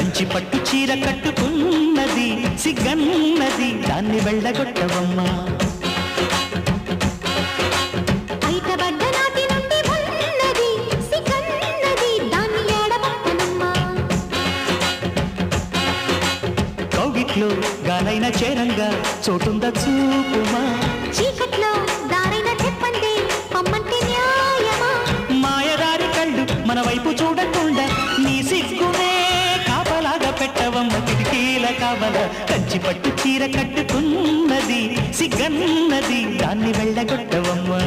కంచి పట్టు చీర కట్టుకున్నది సిగ్గన్నది దాన్ని వెళ్ళగొట్టవమ్మా కౌగిట్లో గాలైన చేరంగా చోటుంద చూపుమా చీకట్లో దారైన చెప్పండి అమ్మంటే న్యాయమా మాయదారి కళ్ళు మన వైపు చూడకుండా నీ సిగ్గునే కాపలాగా పెట్టవమ్మ కిటికీల కావల కంచి పట్టు చీర కట్టుకున్నది సిగ్గన్నది దాన్ని వెళ్ళగొట్టవమ్మా